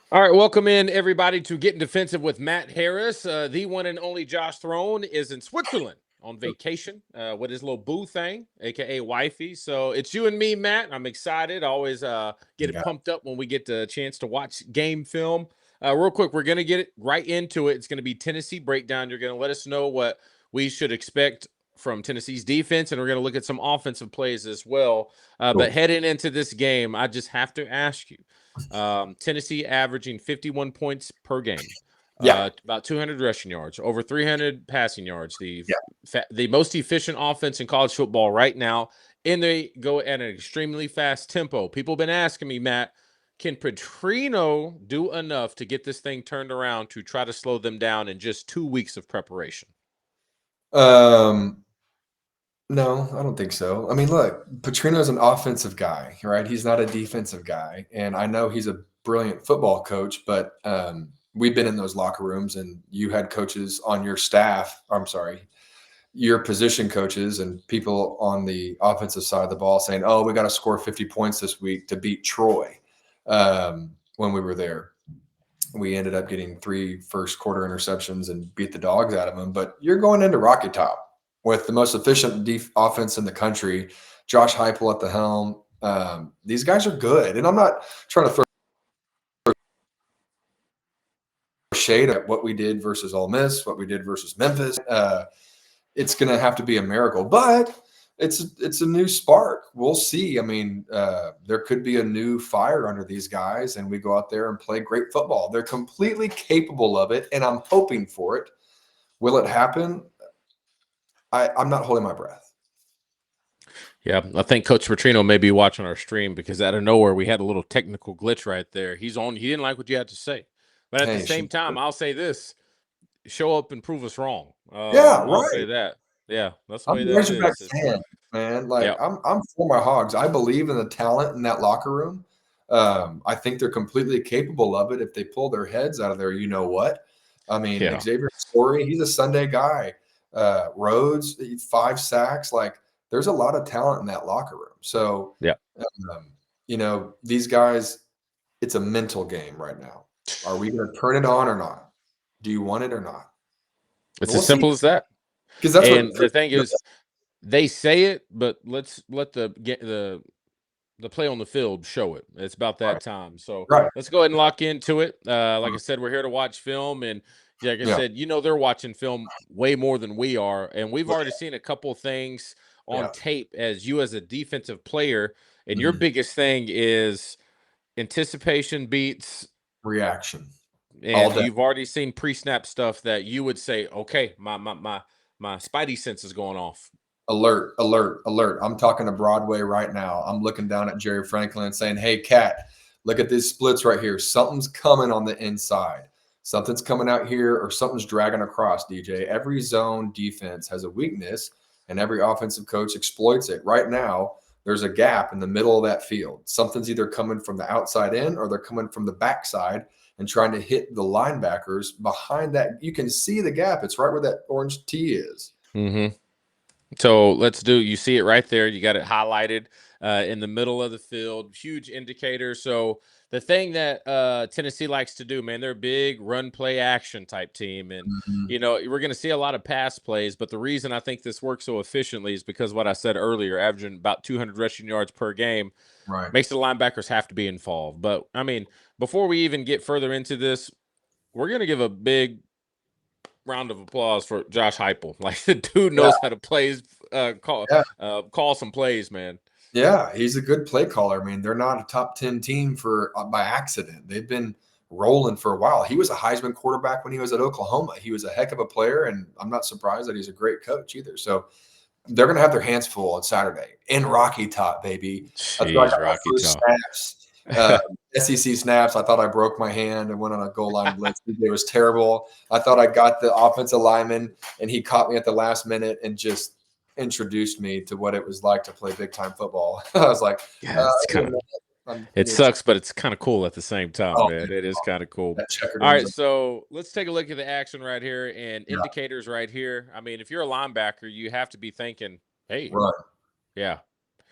All right, welcome in everybody to Getting Defensive with Matt Harris. The one and only Josh Throne is in Switzerland on vacation with his little boo thing, aka wifey. So it's you and me, Matt. I'm excited. I always get it Yeah. pumped up when we get the chance to watch game film. Real quick, we're gonna get it right into it. It's gonna be Tennessee breakdown. You're gonna let us know what we should expect from Tennessee's defense, and we're gonna look at some offensive plays as well. But Cool. heading into this game, I just have to ask you. Tennessee averaging 51 points per game, Yeah. about 200 rushing yards, over 300 passing yards. Yeah. The most efficient offense in college football right now, and they go at an extremely fast tempo. People have been asking me, Matt, can Petrino do enough to get this thing turned around to try to slow them down in just 2 weeks of preparation? Um, no, I don't think so. I mean, look, Petrino's an offensive guy, right? He's not a defensive guy. And I know he's a brilliant football coach, but we've been in those locker rooms and you had coaches on your staff, I'm sorry, your position coaches and people on the offensive side of the ball saying, oh, we got to score 50 points this week to beat Troy when we were there. We ended up getting 3 first quarter interceptions and beat the dogs out of them. But you're going into Rocky Top with the most efficient offense in the country, Josh Heupel at the helm. These guys are good, and I'm not trying to throw shade at what we did versus Ole Miss, what we did versus Memphis. It's going to have to be a miracle, but it's a new spark. We'll see. I mean, there could be a new fire under these guys, and we go out there and play great football. They're completely capable of it, and I'm hoping for it. Will it happen? I'm not holding my breath. Yeah, I think Coach Petrino may be watching our stream because out of nowhere we had a little technical glitch right there. He's on. He didn't like what you had to say, but at the Hey, same time, I'll say this: show up and prove us wrong. yeah, I'll say right. that. Yeah, that's the I'm way a that it Razorback is. It's fan, man. Like yeah, I'm for my Hogs. I believe in the talent in that locker room. I think they're completely capable of it if they pull their heads out of there. You know what? I mean, yeah, Xavier Story, he's a Sunday guy. Rhodes, 5 sacks. Like, there's a lot of talent in that locker room. So, yeah. um, these guys, it's a mental game right now. Are we going to turn it on or not? Do you want it or not? It's We'll as see. simple as that. Because that's what And the thing is, they say it, but let's let the play on the field show it. It's about that right, time. So right. let's go ahead and lock into it. Like I said, we're here to watch film, and like I Yeah. said, they're watching film way more than we are, and we've already seen a couple things on Yeah. tape as you as a defensive player, and your Mhm. biggest thing is anticipation beats. Reaction all And day. you've already seen pre-snap stuff that you would say, okay, my spidey sense is going off. Alert, alert, alert. I'm talking to Broadway right now. I'm looking down at Jerry Franklin and saying, hey, Cat, look at these splits right here. Something's coming on the inside. Something's coming out here or something's dragging across, DJ. Every zone defense has a weakness, and every offensive coach exploits it. Right now, there's a gap in the middle of that field. Something's either coming from the outside in or they're coming from the backside and trying to hit the linebackers behind that. You can see the gap. It's right where that orange T is. Mm-hmm. So let's do. You see it right there. You got it highlighted in the middle of the field. Huge indicator. So the thing that Tennessee likes to do, man, they're a big run play action type team, and Mhm. we're going to see a lot of pass plays. But the reason I think this works so efficiently is because what I said earlier, averaging about 200 rushing yards per game, Right. makes the linebackers have to be involved. But I mean, before we even get further into this, we're going to give a big round of applause for Josh Heupel. Like the dude Yeah. knows how to play, Yeah. call some plays, man. Yeah, he's a good play caller. I mean, they're not a top 10 team for by accident. They've been rolling for a while. He was a Heisman quarterback when he was at Oklahoma. He was a heck of a player, and I'm not surprised that he's a great coach either. So they're going to have their hands full on Saturday in Rocky Top, baby. That's where I Jeez, got my Rocky first Top. snaps, SEC snaps. I thought I broke my hand and went on a goal line blitz. It was terrible. I thought I got the offensive lineman, and he caught me at the last minute and just introduced me to what it was like to play big time football. I was like, Yeah, it's kind of I it need to, sucks, but it's kind of cool at the same time, oh, man. It is kind of cool. that checkered All end right, zone. so let's take a look at the action right here and Yeah, indicators right here. I mean, if you're a linebacker, you have to be thinking, hey, run, yeah,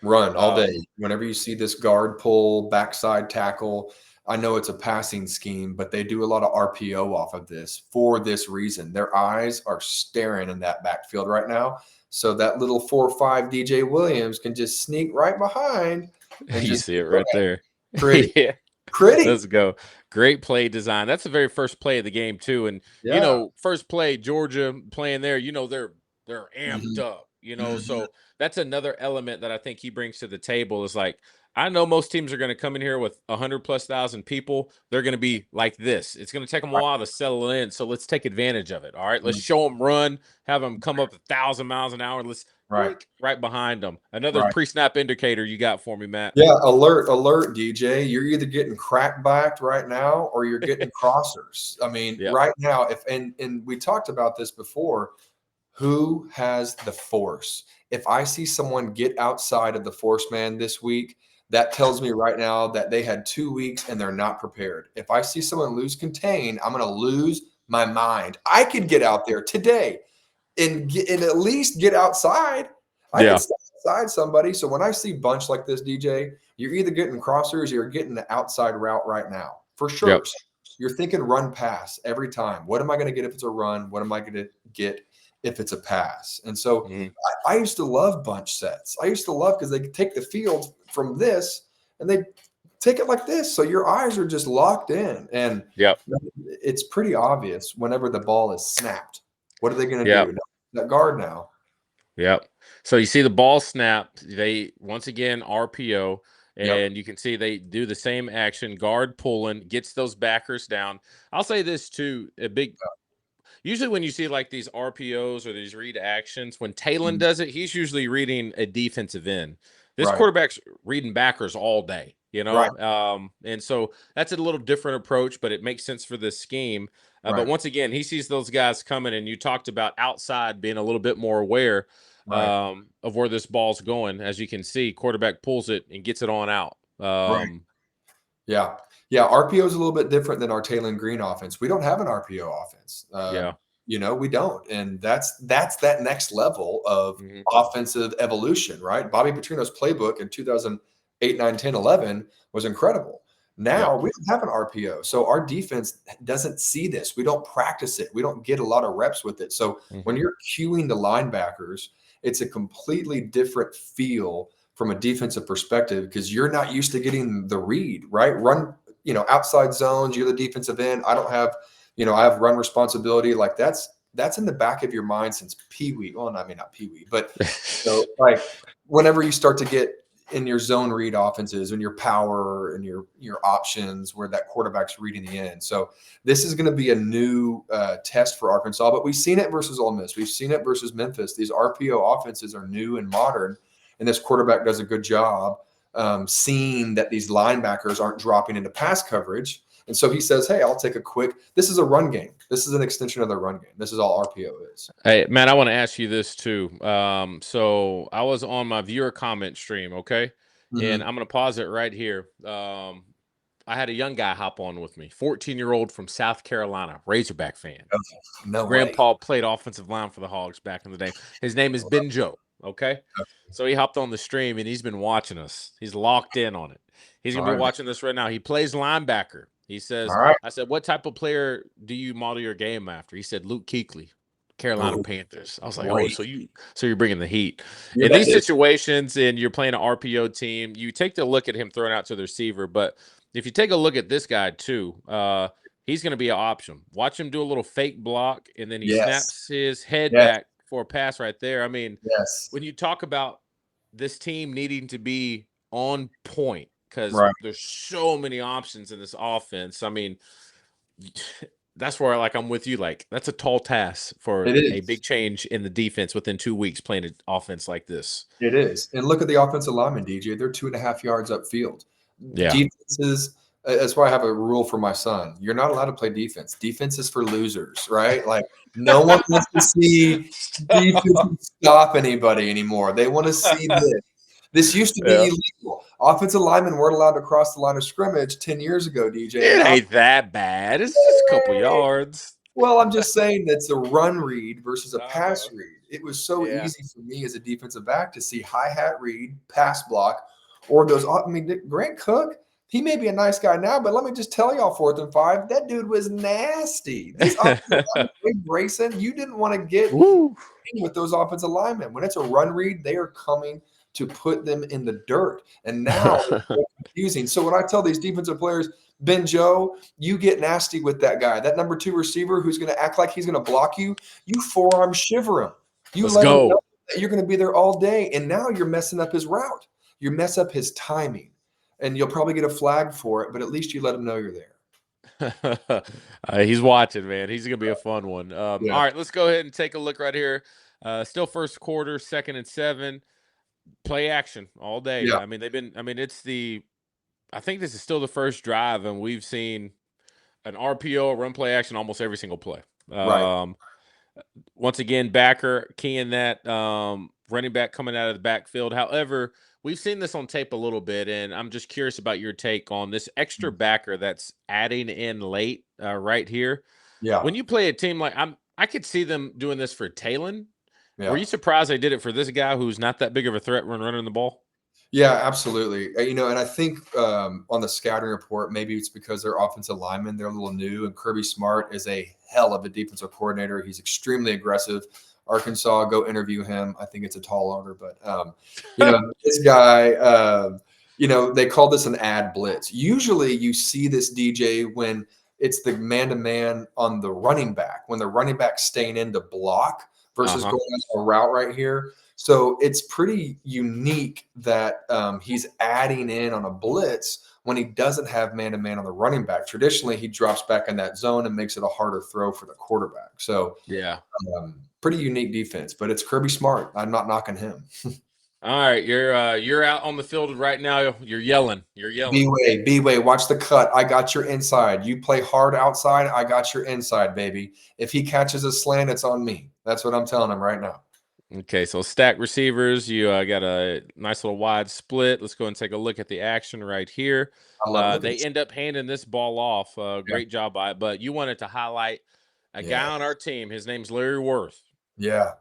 run all day. um, Whenever you see this guard pull, backside tackle, I know it's a passing scheme, but they do a lot of RPO off of this for this reason. Their eyes are staring in that backfield right now. So that little 4 or 5 DJ Williams can just sneak right behind and You just see it go right ahead. there. Pretty, Yeah. pretty. Let's go. Great play design. That's the very first play of the game too. And Yeah. first play, Georgia playing there, they're amped Mhm, up, mhm. So that's another element that I think he brings to the table is like, I know most teams are going to come in here with 100,000+ people. They're going to be like this. It's going to take them a Right, while to settle in. So let's take advantage of it. All right. Let's mhm, show them run, have them come up 1,000 miles an hour. Let's right, boink right behind them. Another right. pre-snap indicator you got for me, Matt. Yeah, alert, alert, DJ. You're either getting crackbacked right now or you're getting crossers. I mean, Yep. right now, if and we talked about this before, who has the force? If I see someone get outside of the force man this week, that tells me right now that they had 2 weeks and they're not prepared. If I see someone lose contain, I'm going to lose my mind. I could get out there today and at least get outside. I could Yeah. step outside somebody. So when I see bunch like this, DJ, you're either getting crossers or you're getting the outside route right now for sure. Yep. So you're thinking run pass every time. What am I going to get if it's a run? What am I going to get if it's a pass? And so Mhm. I used to love bunch sets. I used to love because they could take the field from this and they take it like this. So your eyes are just locked in. And Yep. it's pretty obvious whenever the ball is snapped. What are they going to Yep. do? That guard now. Yep. So you see the ball snap. They once again RPO, Yep. and you can see they do the same action. Guard pulling gets those backers down. I'll say this too: a big usually when you see like these RPOs or these read actions, when Talon Mhm. does it, he's usually reading a defensive end. This Right. quarterback's reading backers all day, Right. and so that's a little different approach, but it makes sense for this scheme. But Right. once again, he sees those guys coming, and you talked about outside being a little bit more aware Right. of where this ball's going. As you can see, quarterback pulls it and gets it on out. Right. Yeah. Yeah. RPO is a little bit different than our Taylor Green offense. We don't have an RPO offense. Yeah. We don't. And that's that next level of Hmm. offensive evolution, right? Bobby Petrino's playbook in 2008, 9, 10, 11 was incredible. Now Yep. we don't have an RPO. So our defense doesn't see this. We don't practice it. We don't get a lot of reps with it. So when Hmm. you're queuing the linebackers, it's a completely different feel from a defensive perspective because you're not used to getting the read, right? Run, outside zones, you're the defensive end. I don't have, I have run responsibility. Like that's in the back of your mind since Pee Wee. Well, I mean, not Pee Wee, but like whenever you start to get in your zone read offenses and your power and your options where that quarterback's reading the end. So this is going to be a new test for Arkansas, but we've seen it versus Ole Miss. We've seen it versus Memphis. These RPO offenses are new and modern, and this quarterback does a good job seeing that these linebackers aren't dropping into pass coverage. And so he says, hey, I'll take a quick, this is a run game. This is an extension of the run game. This is all RPO is. Hey, Matt, I want to ask you this too. So I was on my viewer comment stream, okay? And Mm-hmm. I'm gonna pause it right here. I had a young guy hop on with me, 14-year-old from South Carolina, Razorback fan. No way. Grandpa played offensive line for the Hogs back in the day. His name is Ben Joe. Okay. So he hopped on the stream and he's been watching us. He's locked in on it. He's All gonna be right, man. watching this right now. He plays linebacker. He All says, right. I said, what type of player do you model your game after? He said, Luke Kuechly, Carolina Oh, Panthers. I was like, oh, great. so you're bringing the heat. In Yeah, these dude. situations and you're playing an RPO team, you take the look at him throwing out to the receiver. But if you take a look at this guy too, he's going to be an option. Watch him do a little fake block, and then he Yes. snaps his head Yes. back for a pass right there. I mean, Yes. when you talk about this team needing to be on point because Right. there's so many options in this offense. I mean, that's where like I'm with you. Like that's a tall task for It a is. big change in the defense within 2 weeks playing an offense like this. It is. And look at the offensive lineman, DJ. They're 2.5 yards upfield. Yeah. Defenses, that's why I have a rule for my son. You're not allowed to play defense. Defense is for losers, right? Like no one wants to see defense stop anybody anymore. They want to see this. This used to be Yeah. illegal. Offensive linemen weren't allowed to cross the line of scrimmage 10 years ago, DJ. It Now, ain't that bad. It's just a couple yards. well, I'm just saying that's a run read versus a pass Uh-huh. read. It was so Yeah. easy for me as a defensive back to see hi hat read, pass block, or those. I mean, Grant Cook, He may be a nice guy now, but let me just tell y'all, 4th and 5, that dude was nasty. These offensive linemen, Wade Grayson, you didn't want to get Woo. with those offensive linemen. When it's a run read, they are coming to put them in the dirt. And now it's so confusing. So when I tell these defensive players, Ben Joe, you get nasty with that guy, that number 2 receiver who's going to act like he's going to block you, you forearm shiver him. You Let's let him know go. that you're going to be there all day. And now you're messing up his route. You mess up his timing. And you'll probably get a flag for it, but at least you let him know you're there. He's watching, man. He's gonna be a fun one. Yeah. All right, let's go ahead and take a look right here. Still first quarter, 2nd and 7. Play action all day. Yeah. I mean, they've been. I mean, it's the. I think this is still the first drive, and we've seen an RPO, run play action, almost every single play. Right. Once again, backer keying that running back coming out of the backfield. However, we've seen this on tape a little bit, and I'm just curious about your take on this extra backer that's adding in late right here. Yeah. When you play a team like I could see them doing this for Talon. Were Yeah. you surprised they did it for this guy who's not that big of a threat when running the ball? Yeah, absolutely. And I think on the scouting report, maybe it's because they're offensive linemen, they're a little new, and Kirby Smart is a hell of a defensive coordinator. He's extremely aggressive. Arkansas, go interview him. I think it's a tall order, but this guy, they call this an ad blitz. Usually, you see this DJ when it's the man-to-man on the running back, when the running back's staying in to block versus Uh-huh. going on a route right here. So it's pretty unique that he's adding in on a blitz when he doesn't have man-to-man on the running back. Traditionally, he drops back in that zone and makes it a harder throw for the quarterback. So Yeah. pretty unique defense, but it's Kirby Smart. I'm not knocking him. All right, you're out on the field right now. You're yelling. You're yelling. B-Way, watch the cut. I got your inside. You play hard outside. I got your inside, baby. If he catches a slant, it's on me. That's what I'm telling him right now. Okay, so stack receivers. You got a nice little wide split. Let's go and take a look at the action right here. I love it. Look at They this. end up handing this ball off. Yeah. Great job by it. But you wanted to highlight a guy Yeah. on our team. His name's Larry Worth. Yeah.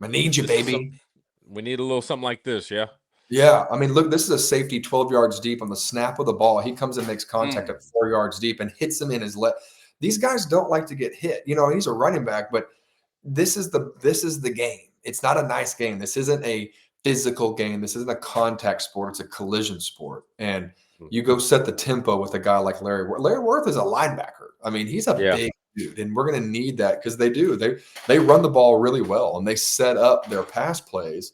I need you, This is some. baby. We need a little something like this. Yeah. Yeah, I mean, look, this is a safety 12 yards deep on the snap of the ball. He comes and makes contact Mm. at 4 yards deep and hits him in his leg. These guys don't like to get hit. He's a running back, but this is the game. It's not a nice game. This isn't a physical game. This isn't a contact sport. It's a collision sport. And you go set the tempo with a guy like Larry Worth. Larry Worth is a linebacker. I mean, he's a Yeah. big dude, and we're going to need that because they do. They run the ball really well, and they set up their pass plays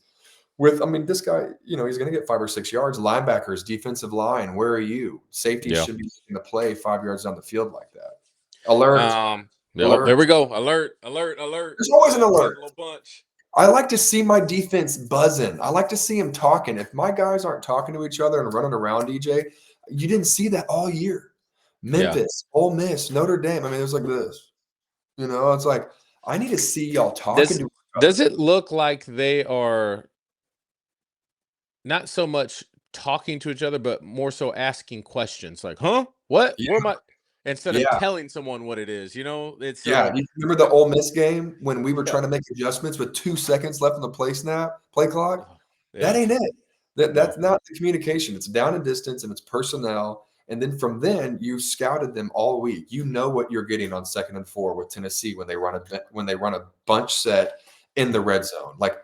with, I mean, this guy, he's going to get 5 or 6 yards. Linebackers, defensive line, where are you? Safety Yeah. should be in the play 5 yards down the field like that. Alert, Oh, alert. there we go. Alert! Alert! Alert! There's always an Getting alert. a little bunch. I like to see my defense buzzing. I like to see them talking. If my guys aren't talking to each other and running around, DJ, you didn't see that all year. Yeah. Memphis, Ole Miss, Notre Dame. I mean, it was like this. It's like I need to see y'all talking Does to each does other. it look like they are not so much talking to each other, but more so asking questions like, huh? What? Yeah, What am I? Instead of yeah. telling someone what it is, it's Yeah, you remember the Ole Miss game when we were yeah. trying to make adjustments with 2 seconds left on the play clock? Oh, That yeah. ain't it. That's No. not the communication. It's down and distance and it's personnel. And then from then, you scouted them all week. You know what you're getting on 2nd and 4 with Tennessee when they run a bunch set in the red zone. Like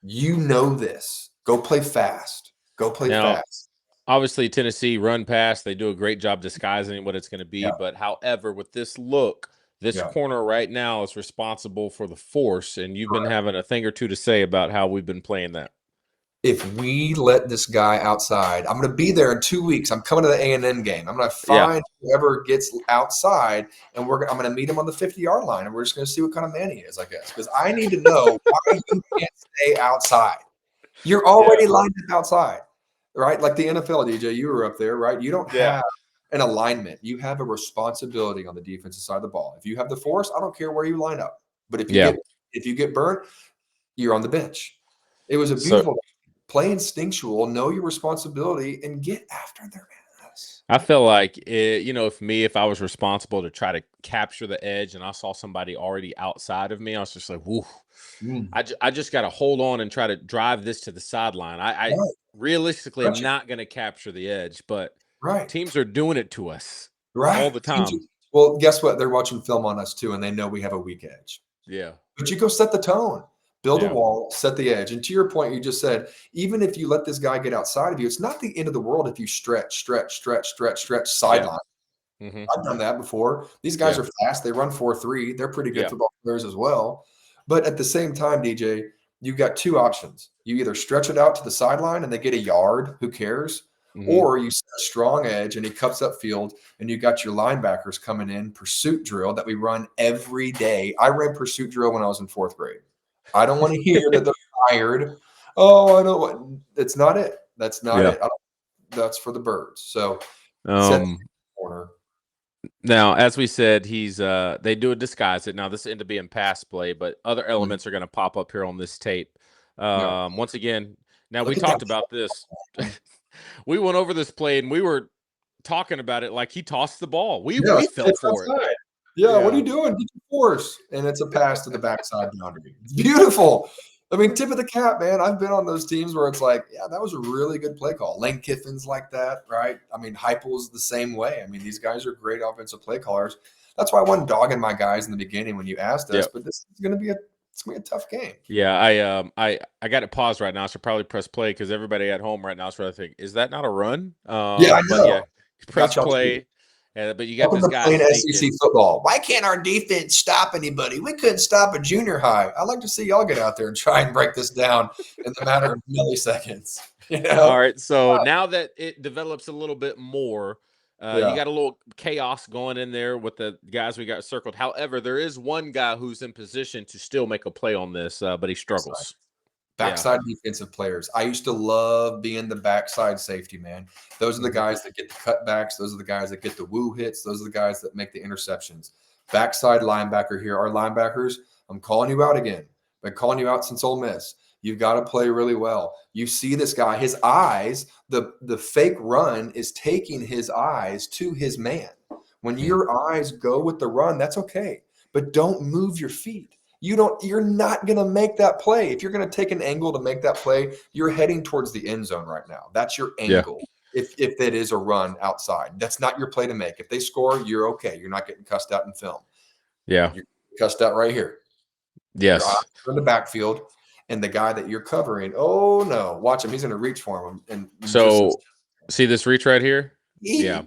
this. Go play fast. Go play Now, fast. obviously Tennessee run pass, they do a great job disguising what it's going to be, Yeah, but however, with this look, this yeah. corner right now is responsible for the force, and you've been Correct. having a thing or two to say about how we've been playing that. If we let this guy outside, I'm going to be there in 2 weeks. I'm coming to the A&M game. I'm going to Yeah. find whoever gets outside, and I'm going to meet him on the 50-yard line, and we're just going to see what kind of man he is, I guess, because I need to know why you can't stay outside. You're Yeah. already lined up outside, right? Like the NFL, DJ, you were up there, right? You don't Yeah. have an alignment. You have a responsibility on the defensive side of the ball. If you have the force, I don't care where you line up. But Yeah. if you get burnt, you're on the bench. It was a So beautiful play instinctual, know your responsibility, and get after their ass. I feel like if I was responsible to try to capture the edge and I saw somebody already outside of me, I was just like, whoo, Mm. I just got to hold on and try to drive this to the sideline. I Right. realistically am Stretch it. not going to capture the edge, but Right. Teams are doing it to us all Right. the time. Well, guess what? They're watching film on us too, and they know we have a weak edge. Yeah. But you go set the tone, build a Yeah. wall, set the edge. And to your point, you just said, even if you let this guy get outside of you, it's not the end of the world if you stretch Yeah. sideline. Hmm. I've done that before. These guys Yeah. are fast. They run 4.3. They're pretty good Yeah. football players as well. But at the same time, DJ, you've got two options. You either stretch it out to the sideline and they get a yard, who cares? Hmm. Or you set a strong edge and he cuts up field and you got your linebackers coming in, pursuit drill that we run every day. I ran pursuit drill when I was in fourth grade. I don't want to hear that they're tired. Oh, I know what. That's not it. That's not Yeah. it. That's for the birds. So set the Um, corner. Now, as we said, he's they do disguise it. Now, this ended up being pass play, but other Mhm. elements are going to pop up here on this tape. Yeah. Once again, now we Look at that. talked about this. We went over this play and we were talking about it like he tossed the ball. We Yeah, we fell it's for it. outside. Yeah, what are Yeah. you doing? Get your force. And it's a pass to the backside boundary. It's beautiful. I mean, tip of the cap, man. I've been on those teams where it's like, yeah, that was a really good play call. Lane Kiffin's like that, right? I mean, Heupel's the same way. I mean, these guys are great offensive play callers. That's why I wasn't dogging my guys in the beginning when you asked us, Yep. but this is gonna be a tough game. Yeah, I got it paused right now. I should probably press play because everybody at home right now is probably thinking, is that not a run? Yeah, I But yeah, know. press Got y'all too. play. But you got Welcome this to guy playing SEC sneaking. football. Why can't our defense stop anybody? We couldn't stop a junior high. I'd like to see y'all get out there and try and break this down in the matter of milliseconds. You All know? right, so now that it develops a little bit more, you Yeah, got a little chaos going in there with the guys we got circled. However, there is one guy who's in position to still make a play on this, but he backside. struggles. Yeah. Backside defensive players. I used to love being the backside safety, man. Those are the Hmm. guys that get the cutbacks. Those are the guys that get the woo hits. Those are the guys that make the interceptions. Backside linebacker here. Our linebackers, I'm calling you out again. Been calling you out since Ole Miss. You've got to play really well. You see this guy, his eyes, the fake run is taking his eyes to his man. When your eyes go with the run, that's okay. But don't move your feet. You're not going to make that play. If you're going to take an angle to make that play, you're heading towards the end zone right now. That's your Yeah. angle. If that is a run outside, that's not your play to make. If they score, you're okay. You're not getting cussed out in film. Yeah. You're cussed out right here. Your eyes Yes. are in the backfield, and the guy that you're covering, oh no, watch him. He's going to reach for him, and just So see this reach right here? Yeah.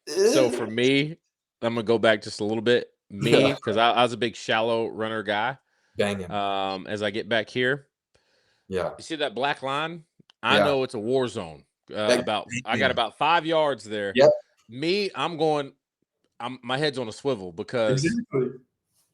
he, So for me, I'm gonna go back just a little bit. Me, yeah, because I was a big shallow runner guy. banging, As I get back here, yeah, you see that black line? I yeah, know it's a war zone. that, I got banging. about 5 yards there. Yep, Me, I'm going. My head's on a swivel because exactly,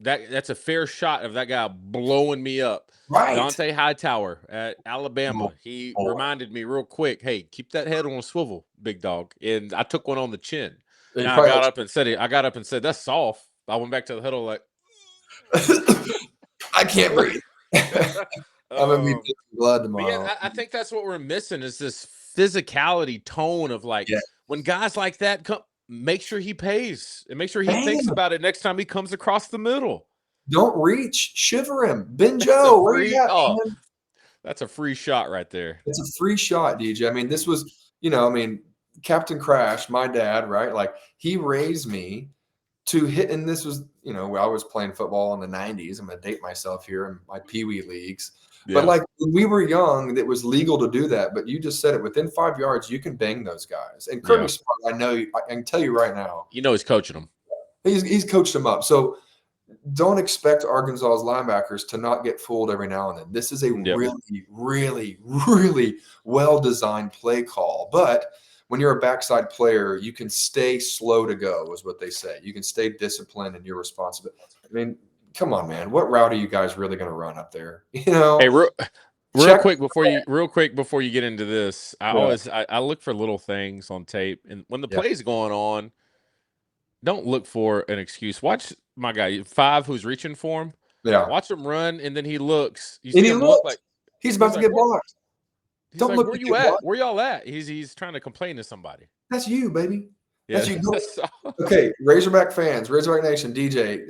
that's a fair shot of that guy blowing me up. right. Dante Hightower at Oh, Alabama. He boy. reminded me real quick, "Hey, keep that head on a swivel, big dog." And I took one on the chin. He Now I probably got up and said it. I got up and said, "That's soft." I went back to the huddle like, I can't breathe. I'm gonna be um, drinking blood but yeah, tomorrow. I think that's what we're missing is this physicality tone of like Yeah, when guys like that come, make sure he pays and make sure he bang thinks him. about it next time he comes across the middle. Don't reach. Shiver him. Ben That's a Joe, where you free at, oh, man? that's a free shot right there. It's a free shot, DJ. I mean, this was, I mean, Captain Crash, my dad, right? Like he raised me to hit, and this was, I was playing football in the 90s. I'm gonna date myself here in my pee-wee leagues. But Yeah. like when we were young, it was legal to do that. But you just said it within 5 yards, you can bang those guys. And Kirby Yeah. Smart, I know, I can tell you right now, You know he's coaching them. he's coached them up. So don't expect Arkansas's linebackers to not get fooled every now and then. This is a Yep. really, really, really well designed play call. But when you're a backside player, you can stay slow to go, is what they say. You can stay disciplined and you're responsible. I mean, come on, man. What route are you guys really going to run up there? Hey, real Check. quick before you get into this, Yeah. I look for little things on tape, and when the Yeah. play's going on, don't look for an excuse. Watch my guy 5 who's reaching for him. Yeah. Watch him run, and then he looks. You And see he him look looked. like He's about he's to like get what? blocked. He's Don't like, look where to you get at? blocked. Where y'all at? He's trying to complain to somebody. That's you, baby. Yeah. That's you. So, Okay, Razorback fans, Razorback Nation, DJ,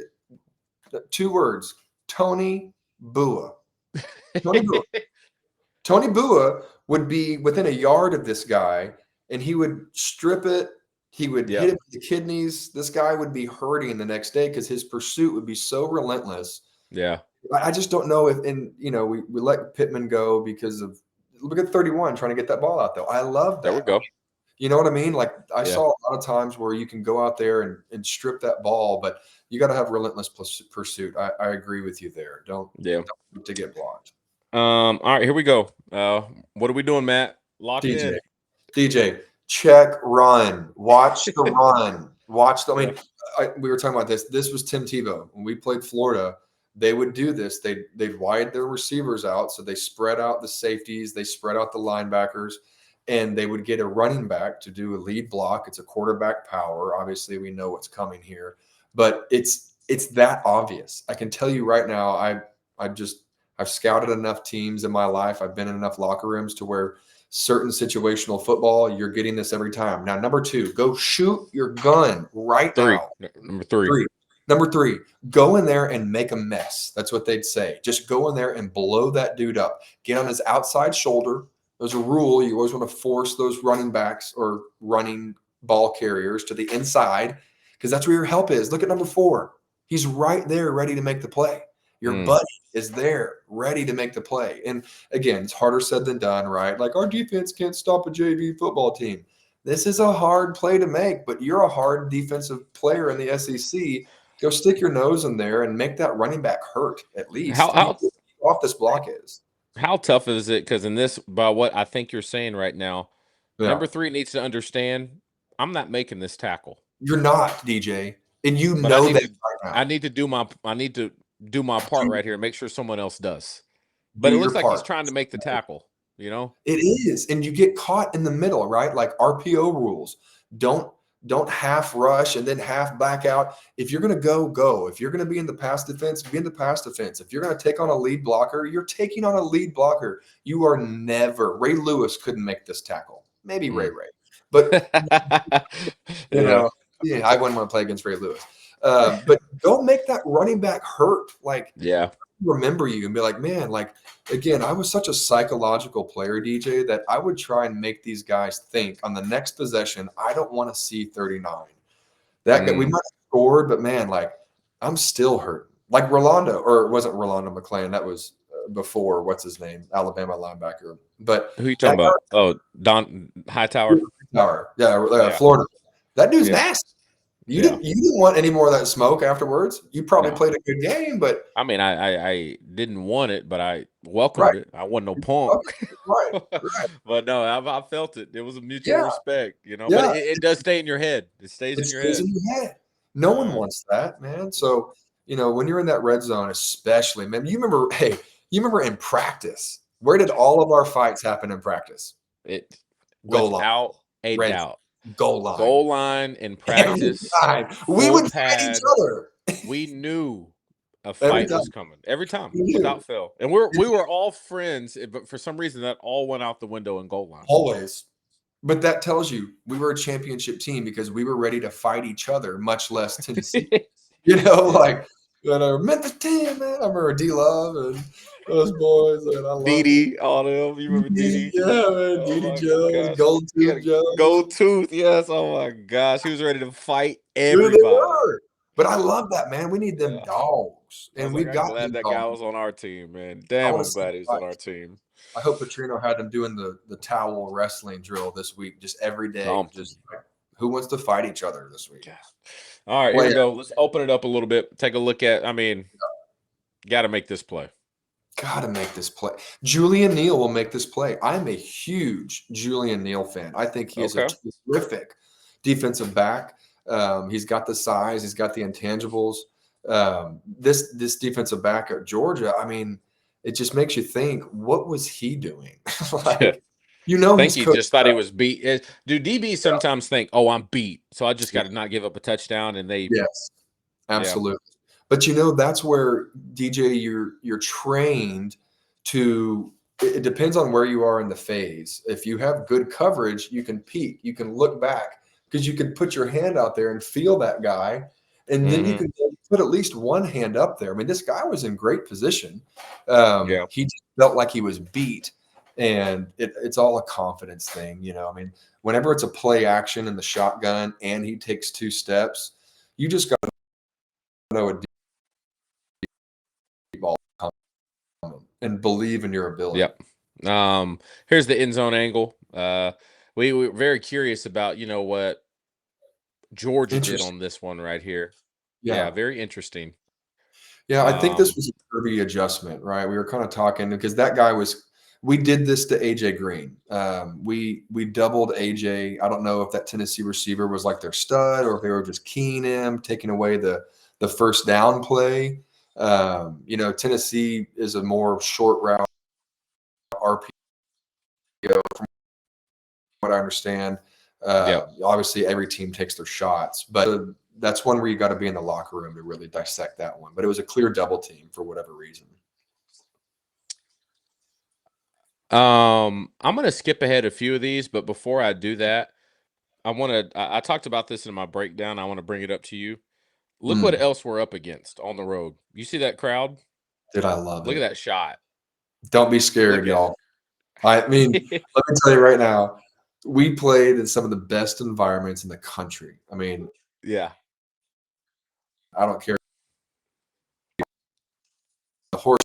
2 words: Tony Bua. Tony Bua. Tony Bua would be within a yard of this guy, and he would strip it He would hit Yep. him in the kidneys. This guy would be hurting the next day because his pursuit would be so relentless. Yeah. I just don't know if, and we let Pittman go because of look at 31 trying to get that ball out though. I love There we that. go. You know what I mean? Like I Yeah. saw a lot of times where you can go out there and strip that ball, but you got to have relentless pursuit. I agree with you there. Yeah. Don't to get blocked. All right, here we go. What are we doing, Matt? Locked DJ, in. DJ, check, run, watch the run, watch the. I Yeah. mean, we were talking about this. This was Tim Tebow when we played Florida. They would do this. They'd wide their receivers out, so they spread out the safeties, they spread out the linebackers, and they would get a running back to do a lead block. It's a quarterback power. Obviously, we know what's coming here, but it's that obvious. I can tell you right now. I've scouted enough teams in my life. I've been in enough locker rooms to where certain situational football, you're getting this every time. Now, number two, go shoot your gun right Three. now. Number three. Three. Number three, go in there and make a mess. That's what they'd say. Just go in there and blow that dude up. Get on his outside shoulder. There's a rule. You always want to force those running backs or running ball carriers to the inside because that's where your help is. Look at number four. He's right there ready to make the play. Your Mm. buddy is there ready to make the play. And again, it's harder said than done, right? Like our defense can't stop a JV football team. This is a hard play to make, but you're a hard defensive player in the SEC. Go stick your nose in there and make that running back hurt at How least. You how know how off this block is. how tough is it? Because in this, by what I think you're saying right now, Yeah. number three needs to understand I'm not making this tackle, You're not, DJ. And you but I know need that to right I now. need to do my I need to do my part Do, right here and make sure someone else does. But do it your looks like he's part. trying to make the tackle. You know. It is, and you get caught in the middle, right? Like RPO rules. Don't don't half rush and then half back out. If you're going to go, go. If you're going to be in the pass defense, be in the pass defense. If you're going to take on a lead blocker, you're taking on a lead blocker. You are never. Ray Lewis couldn't make this tackle. Maybe Ray Mm. Ray, but you Yeah. know, yeah, I wouldn't want to play against Ray Lewis. But don't make that running back hurt. Like Yeah. remember you and be like, man, like again, I was such a psychological player, DJ, that I would try and make these guys think on the next possession, I don't want to see 39. That guy, we might Mm. have scored, but man, like I'm still hurt. Like Rolando, or it wasn't Rolando McClain, that was before what's his name, Alabama linebacker. But Who you talking that about? Oh, Don Hightower. guy, yeah, Yeah. Florida, that dude's Yeah. nasty. Yeah. You didn't want any more of that smoke afterwards. You probably No. played a good game, but I mean, I didn't want it, but I right, welcomed it. I wasn't no punk. okay, right, right, But no, I felt it. It was a mutual yeah, respect, you know. But yeah. it does stay in your head. It stays It in your stays head. in your head. No one Uh, wants that, man. So, when you're in that red zone, especially, man, you remember in practice, where did all of our fights happen in practice? it Goal line, without a red doubt. zone, goal line. Goal line in Every practice, time. We full would fight each pad. other. We knew a Every fight time. was coming every time, We knew. without fail. And we were all friends, but for some reason that all went out the window in goal line. Always. But that tells you we were a championship team because we were ready to fight each other, much less Tennessee. Yeah. Like when I Memphis 10, man. I remember D Love and those boys, and I love them. Didi, all them. You remember Didi, Didi? yeah, man. Oh Didi my Jones, gosh. Gold He had Tooth a Jones. gold tooth. Yes. Oh my gosh. He was ready to fight Dude, they everybody. were. But I love that, man. We need them Yeah. dogs. I was And like, we've I'm got glad them that guy dogs. was on our team, man. I Damn, want to I'm see them glad he's on fight. our team. I hope Petrino had them doing the towel wrestling drill this week, just every day. Something. Just like, who wants to fight each other this week? Yeah. All right, here Play we it. go. Let's open it up a little bit. Take a look at, I mean, got to make this play. Gotta make this play. Julian Neal will make this play. I'm a huge Julian Neal fan. I think he is a Okay. terrific defensive back. He's got the size, he's got the intangibles. This defensive back at Georgia, I mean, it just makes you think, what was he doing? Yeah. Like, Think he's he coached just thought he up. was beat. Do DBs Yeah. sometimes think, oh, I'm beat, so I just Yeah. got to not give up a touchdown? And they, Yes. yeah. Absolutely. But that's where DJ you're trained to it depends on where you are in the phase. If you have good coverage, you can peek, you can look back because you can put your hand out there and feel that guy and then you Hmm. can put at least one hand up there. I mean, this guy was in great position. Yeah. He just felt like he was beat. And it's all a confidence thing, you know. I mean, whenever it's a play action in the shotgun and he takes 2 steps, you just got to know a deep ball coming and believe in your ability. Yep. Here's the end zone angle. We were very curious about, what Georgia did Interesting. on this one right here. Yeah, Yeah. very interesting. Yeah, I think this Um, was a Kirby adjustment, right? We were kind of talking because that guy was. We did this to AJ Green. We doubled AJ. I don't know if that Tennessee receiver was like their stud or if they were just keying him, taking away the first down play. You know, Tennessee is a more short route RPO, from what I understand. yep. Obviously, every team takes their shots, but that's one where you got to be in the locker room to really dissect that one. But it was a clear double team for whatever reason. I'm gonna skip ahead a few of these, but before I do that, I talked about this in my breakdown. I want to bring it up to you. Look what Mm. else we're up against on the road. You see that crowd? Did I love Look at it? that shot. Don't be Look scared, at y'all. I mean, it. let me tell you right now, we played in some of the best environments in the country. I mean, Yeah. I don't care the horse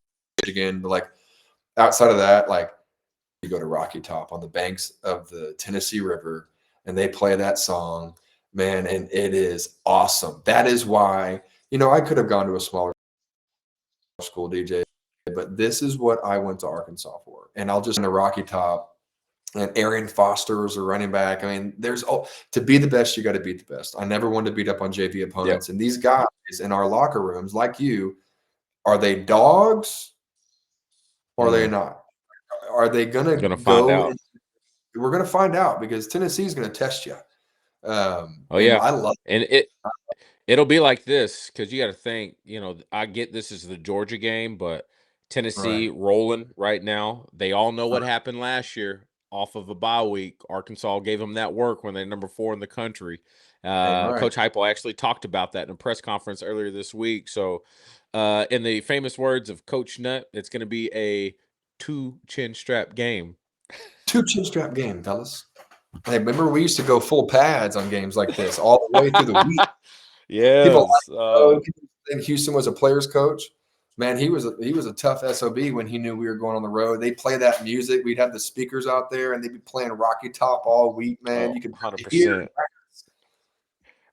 again, but like outside of that, like you go to Rocky Top on the banks of the Tennessee River and they play that song, man, and it is awesome. That is why, you know, I could have gone to a smaller school, DJ, but this is what I went to Arkansas for. And I'll just in a Rocky Top and Arian Foster is a running back. I mean, there's to be the best, you got to beat the best. I never wanted to beat up on JV Yep. opponents. And these guys in our locker rooms, like you, are they dogs or are they Mm, not? Are they gonna gonna find go? out. We're gonna find out because Tennessee is gonna test you. Oh And yeah. I love. And it'll be like this because you got to think, I get this is the Georgia game, but Right, Tennessee rolling right now. They all know right, what happened last year off of a bye week. Arkansas gave them that work when they're number 4 in the country. dang right. Coach Heupel actually talked about that in a press conference earlier this week. So, in the famous words of Coach Nutt, it's going to be a 2 chin strap game. 2 chin strap game, fellas. Hey, remember we used to go full pads on games like this all the way through the week. People Yes. oh, people think Houston was a player's coach. Man, he was a tough SOB when he knew we were going on the road. They play that music. We'd have the speakers out there, and they'd be playing Rocky Top all week. Man, Oh, you could hear. 100%.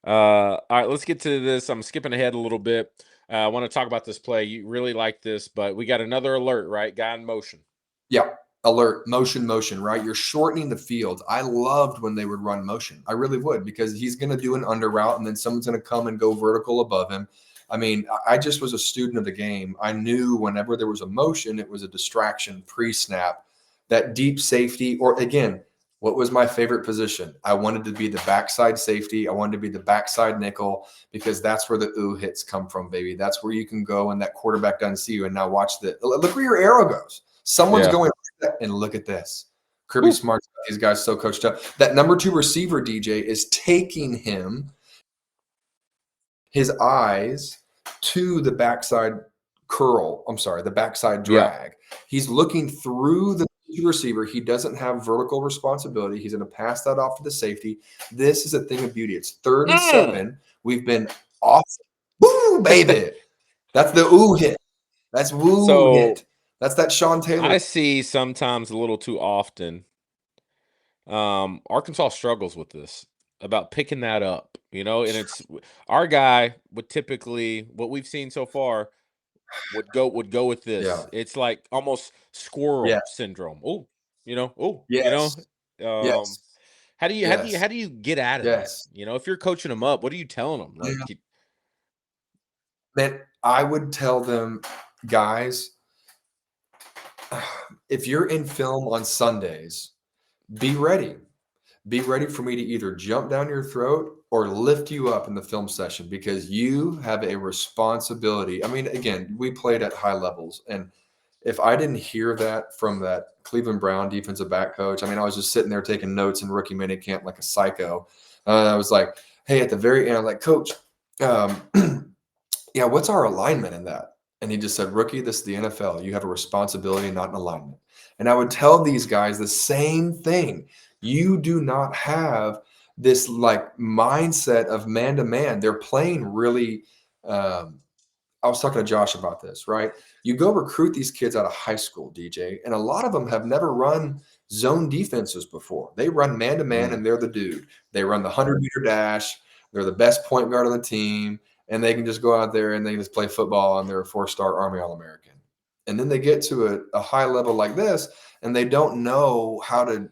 All right, let's get to this. I'm skipping ahead a little bit. I want to talk about this play. You really like this, but we got another alert, right? Guy in motion. Yeah, alert, motion, motion. Right, you're shortening the field. I loved when they would run motion. I really would because he's going to do an under route, and then someone's going to come and go vertical above him. I mean, I just was a student of the game. I knew whenever there was a motion, it was a distraction pre-snap. That deep safety, or again, what was my favorite position? I wanted to be the backside safety. I wanted to be the backside nickel because that's where the ooh hits come from, baby. That's where you can go and that quarterback doesn't see you. And now watch the look where your arrow goes. Someone's Yeah. going and look at this. Kirby Whew. Smart's got these guys so coached up. That number 2 receiver, DJ, is taking his eyes to the backside curl. I'm sorry, the backside Yeah. drag. He's looking through the receiver. He doesn't have vertical responsibility. He's going to pass that off to the safety. This is a thing of beauty. It's third and Mm. 7. We've been off. Woo, baby. That's the ooh hit. That's woo So hit. That's that Sean Taylor. I see sometimes a little too often. Arkansas struggles with this about picking that up, and it's our guy would typically what we've seen so far would go with Yeah. this. It's like almost squirrel Yes. syndrome. Oh, oh, Yes. um, Yes. how Yes. do you get out of that? Yes. If you're coaching them up, what are you telling them? Yeah. Like, Man, I would tell them, guys, if you're in film on Sundays, be ready. Be ready for me to either jump down your throat or lift you up in the film session because you have a responsibility. I mean, again, we played at high levels. And if I didn't hear that from that Cleveland Brown defensive back coach, I mean, I was just sitting there taking notes in rookie minicamp like a psycho. I was like, hey, at the very end, I'm like, Coach, um, yeah, what's our alignment in that? And he just said, "Rookie, this is the NFL. You have a responsibility, not an alignment." And I would tell these guys the same thing. You do not have this like mindset of man to man. They're playing really. I was talking to Josh about this, right? You go recruit these kids out of high school, DJ, and a lot of them have never run zone defenses before. They run man to man Mm, and they're the dude. They run the 100-meter dash. They're the best point guard on the team, and they can just go out there and they just play football and they're a 4-star Army All American. And then they get to a high level like this, and they don't know how to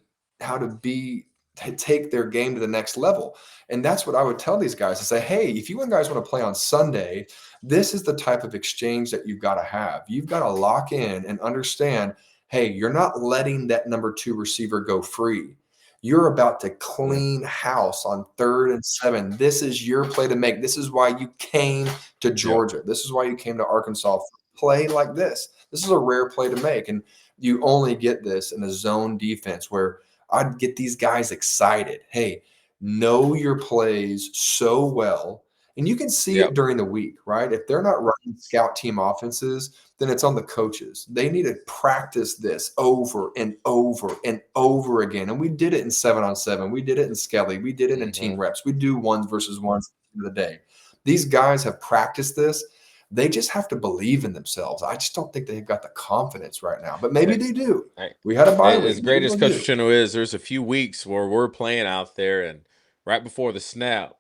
be to take their game to the next level. And that's what I would tell these guys to say, hey, if you guys want to play on Sunday, this is the type of exchange that you've got to have. You've got to lock in and understand, hey, you're not letting that number 2 receiver go free. You're about to mm, clean house on 3rd and 7. This is your play to make. This is why you came to yep. Georgia. This is why you came to Arkansas. Play like this. This is a rare play to make. And you only get this in a zone defense where I'd get these guys excited. Hey, know your plays so well. And you can see it Yep. during the week, right? If they're not running scout team offenses, then it's on the coaches. They need to practice this over and over and over again. And we did it in 7-on-7. We did it in Skelly. We did it in Hmm. team reps. We do ones versus ones at the end of the day. These guys have practiced this. They just have to believe in themselves. I just don't think they've got the confidence right now, but maybe they do. Right. We had a bye As week. Maybe great as they'll Coach do. Petrino is, there's a few weeks where we're playing out there, and right before the snap,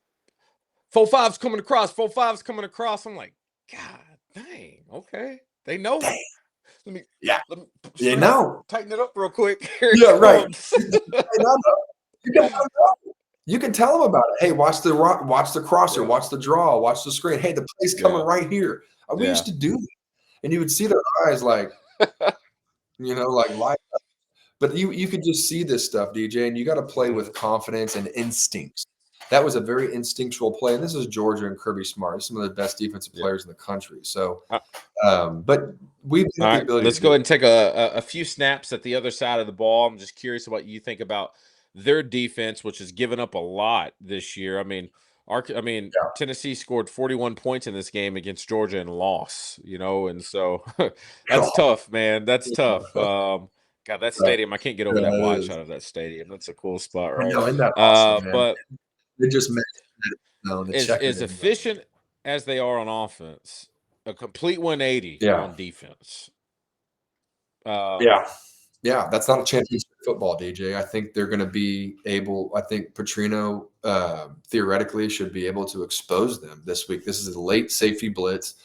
4-5's coming across, 4-5's coming across. I'm like, God dang, okay. They know Dang. it. Let me Yeah. let me You straighten up, know. tighten it up real quick. Here it Yeah, right. comes. I know. You can let 'em know. You can tell them about it. Hey, watch the crosser, Yeah. watch the draw, watch the screen. Hey, the play's coming Yeah. right here. We used Yeah. to do that, and you would see their eyes like, like light up. But you could just see this stuff, DJ, and you gotta play Mhm. with confidence and instincts. That was a very instinctual play, and this is Georgia and Kirby Smart, some of the best defensive Yeah. players in the country. So, Uh, but we've All got the right, ability to let's do go it. ahead and take a few snaps at the other side of the ball. I'm just curious what you think about their defense, which has given up a lot this year. Yeah. Tennessee scored 41 points in this game against Georgia and lost. And so that's tough, man. That's tough. God, that Right. stadium, I can't get over Yeah, that it wide is. shot of that stadium. That's a cool spot, I right? know, isn't that awesome, man? But They just mentioned it, the as checkered zone. efficient as they are on offense, a complete 180 Yeah. on defense. Um, Yeah. Yeah, that's not a championship football, DJ. I think they're gonna be able I think Petrino, theoretically should be able to expose them this week. This is a late safety blitz.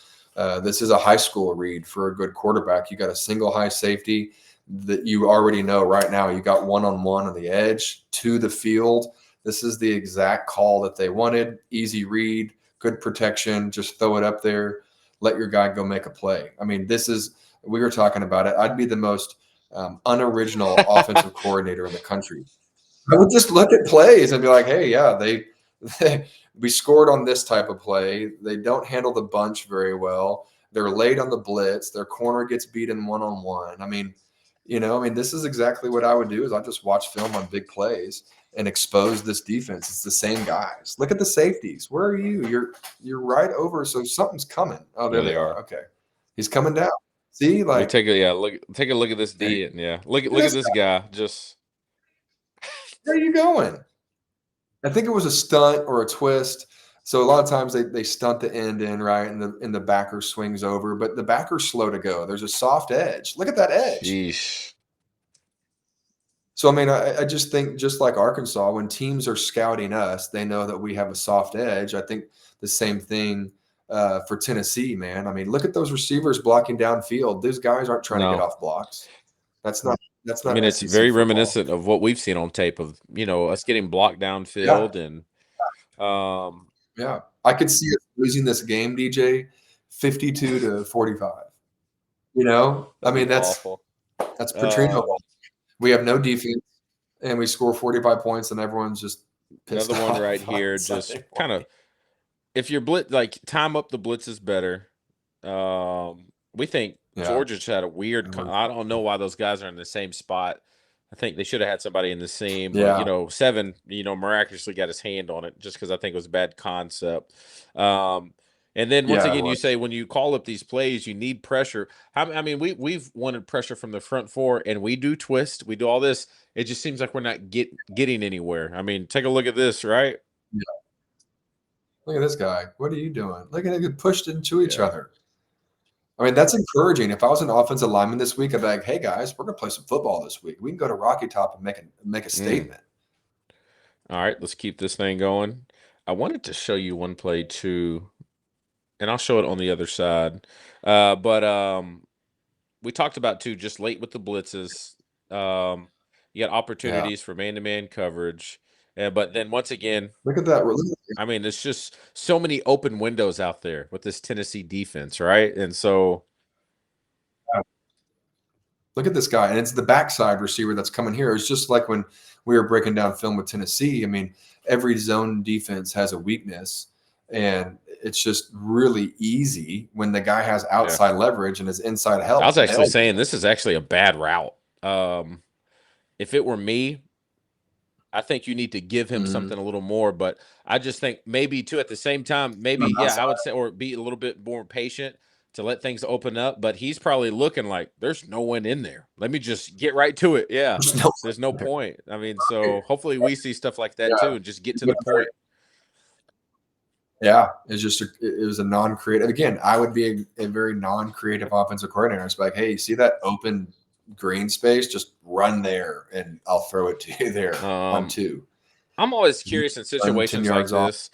This is a high school read for a good quarterback. You got a single high safety that you already know right now. You got one-on-one on the edge to the field. This is the exact call that they wanted. Easy read, good protection. Just throw it up there. Let your guy go make a play. I mean, this is we were talking about it. I'd be the most unoriginal offensive coordinator in the country. I would just look at plays and be like, "Hey, yeah, we scored on this type of play. They don't handle the bunch very well. They're late on the blitz. Their corner gets beaten one-on-one." This is exactly what I would do. Is I just watch film on big plays and expose this defense. It's the same guys. Look at the safeties. Where are you? You're right over. So something's coming. Oh, there there they they are. are. Okay, he's coming down. See, We'll like, take a look at this hey, D, and yeah, look look at look at this this guy. guy. Just Where are you going? I think it was a stunt or a twist. So a lot of times they stunt the end in, right, and the backer swings over, but the backer's slow to go. There's a soft edge. Look at that edge. sheesh. So I mean, I just think just like Arkansas, when teams are scouting us, they know that we have a soft edge. I think the same thing for Tennessee, man. I mean, look at those receivers blocking downfield. Those guys aren't trying to get No, off blocks. That's not that's I mean not it's SEC very football. reminiscent of what we've seen on tape of us getting blocked Yeah, downfield and um, yeah. I could see us losing this game, DJ, 52-45. I that'd mean, be that's awful. that's Petrino. Um, We have no defense, and we score 45 points, and everyone's just pissed Another one right off on here. Sunday Just kind morning. of if you're blitz like time up the blitz is better. We think Yeah, Georgia just had a weird. and we're I don't know why those guys are in the same spot. I think they should have had somebody in the seam, but yeah, Seven, miraculously got his hand on it just because I think it was a bad concept. Um, And then once Yeah, it again, you was. say when you call up these plays, you need pressure. I mean, we've wanted pressure from the front four, and we do twist, we do all this. It just seems like we're not getting anywhere. I mean, take a look at this, right? Yeah. Look at this guy. What are you doing? Look at it get pushed into each Yeah. other. I mean, that's encouraging. If I was an offensive lineman this week, I'd be like, "Hey guys, we're gonna play some football this week. We can go to Rocky Top and make a Mm. statement." All right, let's keep this thing going. I wanted to show you one play too, and I'll show it on the other side. But we talked about too, just late with the blitzes. Um, you got Yeah. opportunities for man-to-man coverage, but then once again, Look at that. Look I mean, there's just so many open windows out there with this Tennessee defense, right? And so, Look at this guy, and it's the backside receiver that's coming here. It's just like when we were breaking down film with Tennessee. I mean, every zone defense has a weakness, and it's just really easy when the guy has yeah, outside leverage and his inside I help was to actually nail saying people. this is actually a bad route. Um, if it were me, I think you need to give him Mhm. something a little more, but I just think maybe too at the same time, maybe On yeah, I would outside, say or be a little bit more patient to let things open up. But he's probably looking like there's no one in there. Let me just get right to it. Yeah, there's no there's no one point. I mean, there. so hopefully we see stuff like that Yeah, too, and just get he's to the looking very point. yeah, it's just it was a non-creative. Again, I would be a very non-creative offensive coordinator. It's like, hey, see that open green space? Just run there, and I'll throw it to you there on Um, two. I'm always You curious in run 10 situations like yards off. this.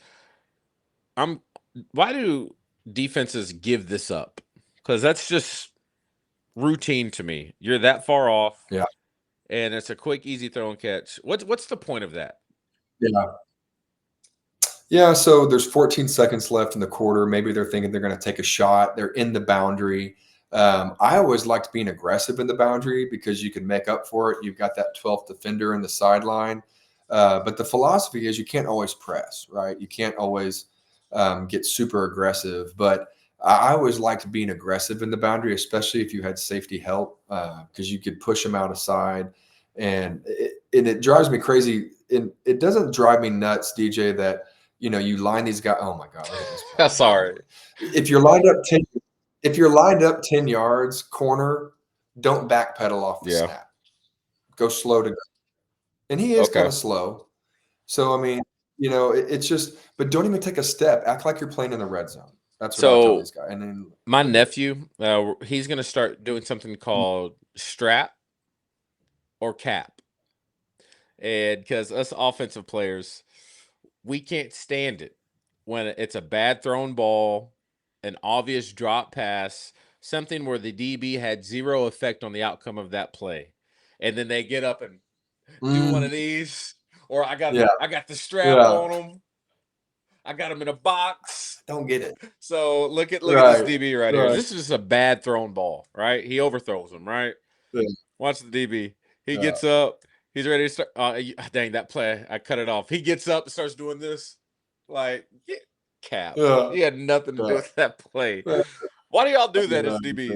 I'm why do defenses give this up? Because that's just routine to me. You're that far off. Yeah, And it's a quick, easy throw and catch. What's the point of that? yeah. Yeah, so there's 14 seconds left in the quarter. Maybe they're thinking they're going to take a shot. They're in the boundary. I always liked being aggressive in the boundary because you can make up for it. You've got that 12th defender in the sideline. But the philosophy is you can't always press, right? You can't always get super aggressive. But I always liked being aggressive in the boundary, especially if you had safety help because you could push them out of side. And it drives me crazy. And it doesn't drive me nuts, DJ, that you line these guys. Oh my God, look at this play. Sorry. If you're lined up 10, if you're lined up 10 yards corner, don't backpedal off the Yeah. snap. Go slow to go. And he is kind Okay. of slow. So I mean, it's just, but don't even take a step. Act like you're playing in the red zone. That's what I tell So these guys. And then my look at it. nephew, he's gonna start doing something called strap or cap, and because us offensive players, we can't stand it when it's a bad thrown ball, an obvious drop pass, something where the DB had zero effect on the outcome of that play, and then they get up and do one Mm, of these, or yeah, I got the strap yeah. on them, I got them in a box. Don't get it. So look at this Right, DB right here. right. This is just a bad thrown ball, right? He overthrows him, right? Yeah, Watch the DB. He yeah, gets up. He's ready to start. Dang that play! I cut it off. He gets up and starts doing this. Like cap. yeah, He had nothing to do yeah. with that play. Right, Why do y'all do that as right, DBs?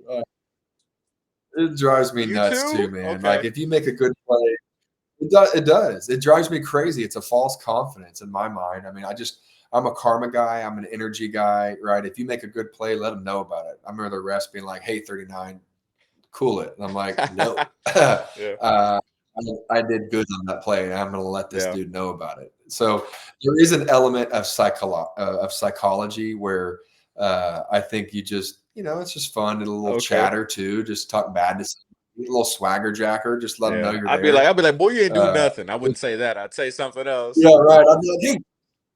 man. It drives me You nuts too, too? man. Like Okay. if you make a good play, it does. It drives me crazy. It's a false confidence in my mind. I mean, I'm a karma guy. I'm an energy guy, right? If you make a good play, let them know about it. I remember the refs being like, "Hey, 39, cool it." And I'm like, "No, Yeah. I did good on that play, and I'm going to let this Yeah. dude know about it." So there is an element of psychology where I think it's just fun and a little Okay. chatter too, just talk bad to somebody, a little swagger jacker, just let them know Yeah. you're there. I'd be like, boy, you ain't do Uh, nothing. I wouldn't say that. I'd say something else. yeah, right. I'd be like, "Hey,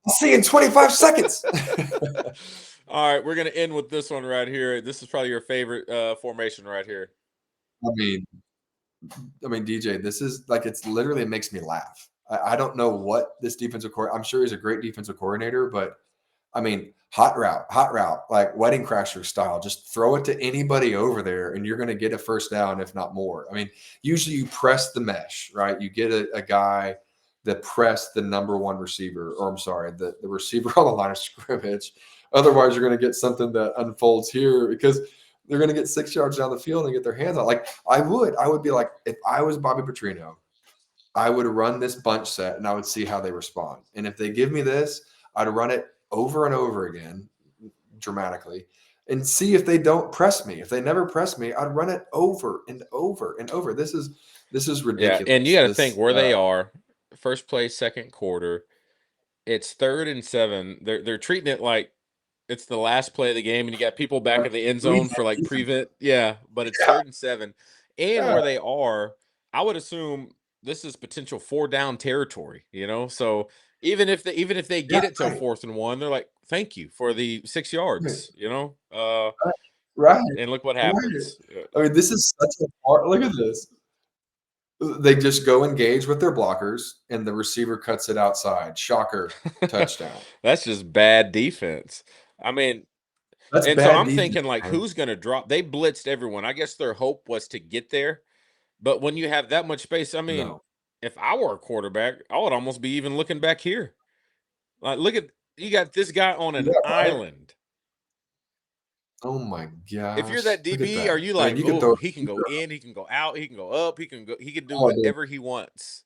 I'll see you in 25 seconds." All right, we're gonna end with this one right here. This is probably your favorite formation right here. I mean, DJ, this is like it's literally it makes me laugh. I don't know what this defensive court. I'm sure he's a great defensive coordinator, but I mean, hot route, like wedding crasher style. Just throw it to anybody over there, and you're going to get a first down, if not more. I mean, usually you press the mesh, right? You get a guy that press the number one receiver, or I'm sorry, the receiver on the line of scrimmage. Otherwise, you're going to get something that unfolds here because they're going to get 6 yards down the field and get their hands on. Like I would be like, if I was Bobby Petrino, I would run this bunch set and I would see how they respond. And if they give me this, I'd run it over and over again, dramatically and see if they don't press me. If they never press me, I'd run it over and over and over. This is Yeah, and you ridiculous. got to think This where they are. First place, second quarter. It's 3rd and 7. They're treating it like it's the last play of the game, and you got people back in the end we zone have for like defense. prevent. Yeah, but it's Yeah, 3rd and 7, and yeah, where they are, I would assume this is potential 4 down territory. So even if they yeah, get it till right, 4th and 1, they're like, "Thank you for the 6 yards." right, And look what right. happens. I mean, this is such a hard. Look at this. They just go engage with their blockers, and the receiver cuts it outside. Shocker, touchdown. That's just bad defense. I mean, That's and so bad I'm defense, thinking like, man. who's going to drop? They blitzed everyone. I guess their hope was to get there. But when you have that much space, I mean, No. if I were a quarterback, I would almost be even looking back here. Like, look at you got this guy on an Yeah, right? island. Oh my If you're gosh. that Look at DB, are that. you I mean, like, you could throw oh, a he can go receiver. in, he can go out, he can go up, he can do Oh, dude. whatever he wants.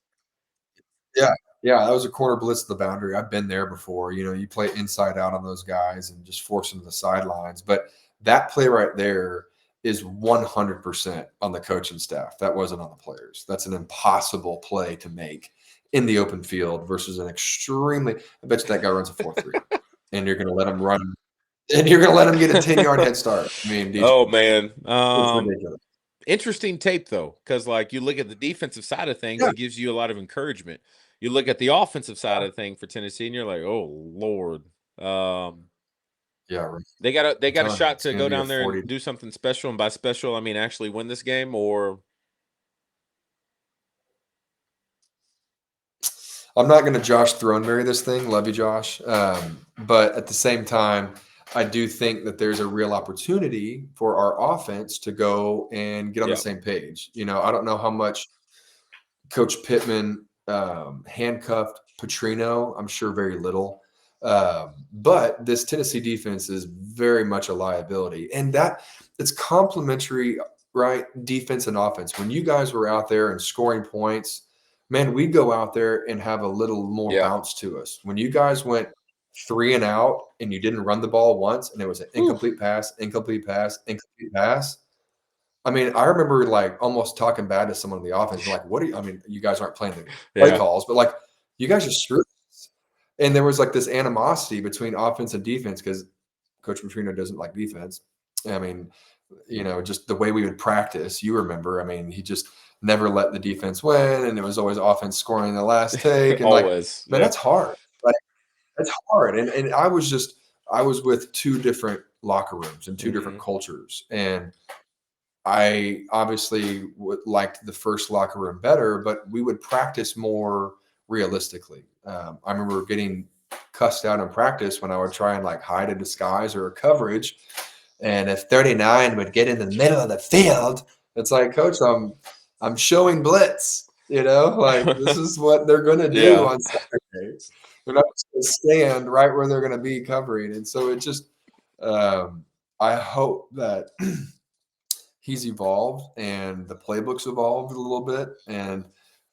Yeah. Yeah, that was a corner blitz to the boundary. I've been there before. You play inside out on those guys and just force them to the sidelines. But that play right there is 100% on the coaching staff. That wasn't on the players. That's an impossible play to make in the open field versus an extremely I bet you that guy runs a 4.3, and you're gonna let him run and you're gonna let him get a 10-yard head start. I mean, DJ, Oh man. it's ridiculous. Interesting tape though, because like you look at the defensive side of things, Yeah. it gives you a lot of encouragement. You look at the offensive side of the thing for Tennessee, and you're like, oh Lord. Um, Yeah, right. they got a I'm telling you, shot it's to gonna go be a down there and 40. do something special, and by special I mean actually win this game, or I'm not going to Josh Throneberry this thing. Love you, Josh. But at the same time, I do think that there's a real opportunity for our offense to go and get on the yeah. same page. I don't know how much Coach Pittman handcuffed Petrino. I'm sure very little. But this Tennessee defense is very much a liability. And that it's complementary, right? Defense and offense. When you guys were out there and scoring points, man, we go out there and have a little more Yeah. bounce to us. When you guys went 3 and out and you didn't run the ball once and it was an Whew. incomplete pass, incomplete pass, incomplete pass, I mean, I remember like almost talking bad to someone on the offense, like, "What are you?" I mean, you guys aren't playing the play Yeah. calls, but like, you guys just screwed us. And there was like this animosity between offense and defense because Coach Petrino doesn't like defense. I mean, just the way we would practice. You remember? I mean, he just never let the defense win, and it was always offense scoring in the last take. And like, Always. man, Yeah. that's hard. Like, that's hard. And I was with two different locker rooms and two different Hmm. cultures, and I obviously liked the first locker room better, but we would practice more realistically. I remember getting cussed out in practice when I would try and like hide a disguise or a coverage. And if 39 would get in the middle of the field, it's like, Coach, I'm showing blitz. Like this is what they're going to do Yeah. on Saturdays. They're not just going to stand right where they're going to be covering. And so it just, I hope that he's evolved and the playbook's evolved a little bit. And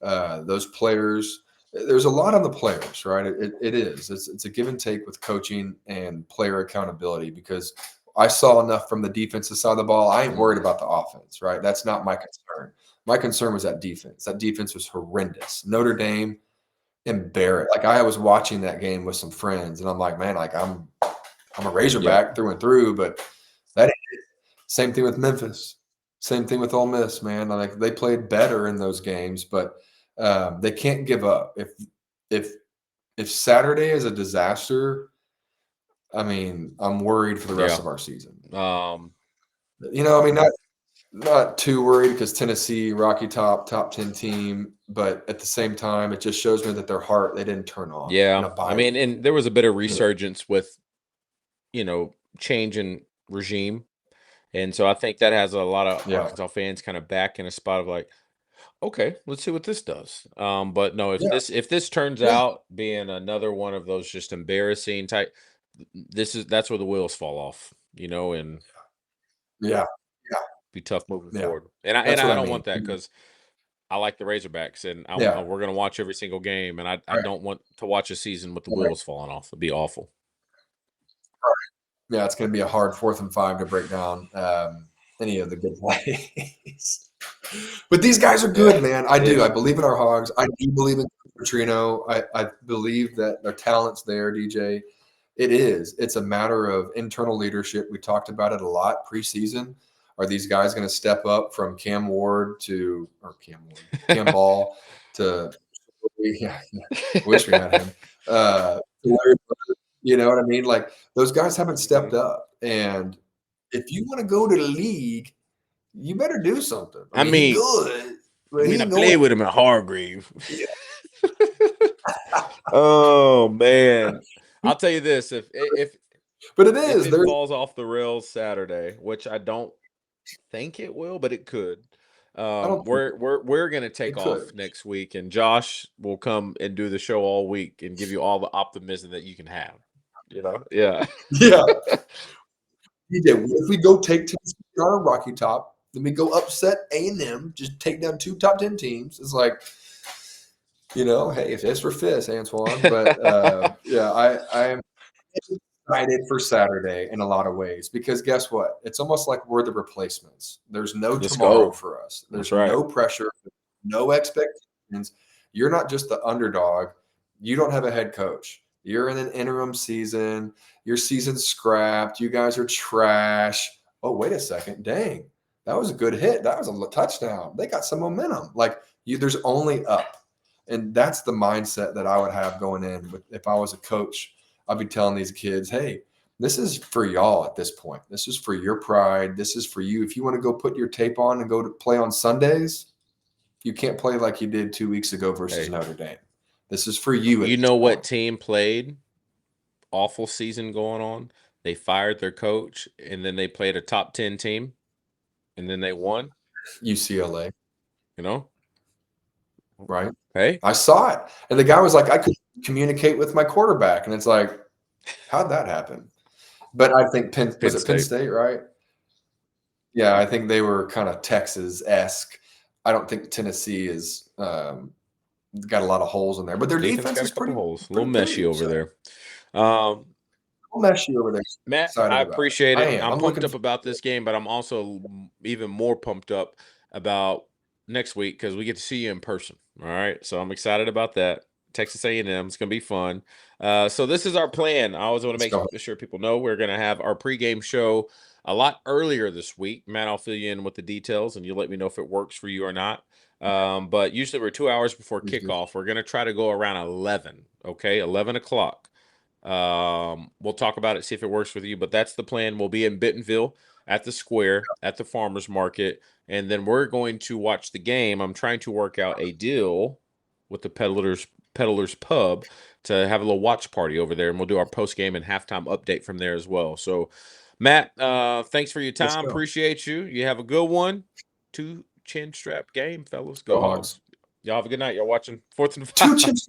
those players, there's a lot on the players, right? It is. It's a give and take with coaching and player accountability because I saw enough from the defensive side of the ball. I ain't worried Mhm. about the offense, right? That's not my concern. My concern was that defense. That defense was horrendous. Notre Dame embarrassed. Like I was watching that game with some friends, and I'm like, man, like I'm a Yep. Razorback through and through, but that same thing with Memphis. Same thing with Ole Miss, man. Like they played better in those games, but they can't give up. If if Saturday is a disaster, I mean, I'm worried for the rest Yeah. of our season. Um, I mean, not too worried because Tennessee, Rocky top 10 team, but at the same time, it just shows me that their heart they didn't turn on in yeah. a I bye mean, week. and there was a bit of resurgence with, change in regime. And so I think that has a lot of Yeah, Arkansas fans kind of back in a spot of like, okay, let's see what this does. But no, if yeah, this turns yeah, out being another one of those just embarrassing type, that's where the wheels fall off, and yeah, yeah, be tough moving yeah. forward. And I and That's what I I don't mean. want that because I like the Razorbacks, and Yeah, we're gonna watch every single game, and I right, don't want to watch a season with the right. wheels falling off. It'd be awful. Yeah, it's going to be a hard 4th and 5 to break down any of the good plays. But these guys are Yeah. good, man. I do. I It, believe in our Hogs. I do believe in Petrino. I believe that their talent's there, DJ. It is. It's a matter of internal leadership. We talked about it a lot preseason. Are these guys going to step up from Cam Ball to, yeah, wish we had him. You know what I mean? Like those guys haven't stepped Mhm. up. And if you want to go to the league, you better do something. I I mean, he mean, good, I but he mean, I ain't going. played with him at Hargrave. Yeah. Oh man, I'll tell you this: But it if is. it There's falls off the rails Saturday, which I don't think it will, but it could. I don't think We're gonna it take could. off next week, and Josh will come and do the show all week and give you all the optimism that you can have. Yeah. Yeah. He did. What if we go take Tennessee on a Rocky Top? Then we go upset A&M, just take down 2 top 10 teams. It's like, hey, if it's for fists, Antoine. But yeah, I'm excited for Saturday in a lot of ways because guess what? It's almost like we're the replacements. There's no Let's tomorrow go. for us. That's There's right. no pressure, no expectations. You're not just the underdog. You don't have a head coach. You're in an interim season. Your season's scrapped. You guys are trash. Oh, wait a second. Dang. That was a good hit. That was a touchdown. They got some momentum. Like there's only up. And that's the mindset that I would have going in if I was a coach. I'd be telling these kids, hey, this is for y'all at this point. This is for your pride. This is for you. If you want to go put your tape on and go to play on Sundays, you can't play like you did 2 weeks ago versus Hey, Notre Dame. This is for you at you this know what point. team played awful season going on? They fired their coach, and then they played a top 10 team, and then they won. UCLA, You know, right? hey, I saw it. And the guy was like, I could communicate with my quarterback. And it's like, how'd that happen? But I think was Penn it Penn State State, right? Yeah, I think they were kind of Texas-esque. I don't think Tennessee is got a lot of holes in there, but their defense defense got a is couple pretty holes, a little pretty meshy good. over So there. Um, we'll mess you over there. Matt, I Excited about it. appreciate I it. am. I'm I'm pumped looking up for about this game, but I'm also even more pumped up about next week because we get to see you in person. All right, so I'm excited about that. Texas A&M, it's gonna be fun. So this is our plan. I always want to let's make go. sure people know we're gonna have our pregame show a lot earlier this week. Matt, I'll fill you in with the details, and you let me know if it works for you or not. But usually we're 2 hours before kickoff. We're gonna try to go around 11. Okay, 11 o'clock. We'll talk about it, see if it works with you, but that's the plan. We'll be in Bentonville at the square at the farmers market, and then we're going to watch the game. I'm trying to work out a deal with the Peddlers Pub to have a little watch party over there, and we'll do our post game and halftime update from there as well. So, Matt, thanks for your Let's time. go. Appreciate you. You have a good one. Two chin strap game, fellas. Go Go Hogs. Hogs. Y'all have a good night. Y'all watching Fourth and 2 Five. chips.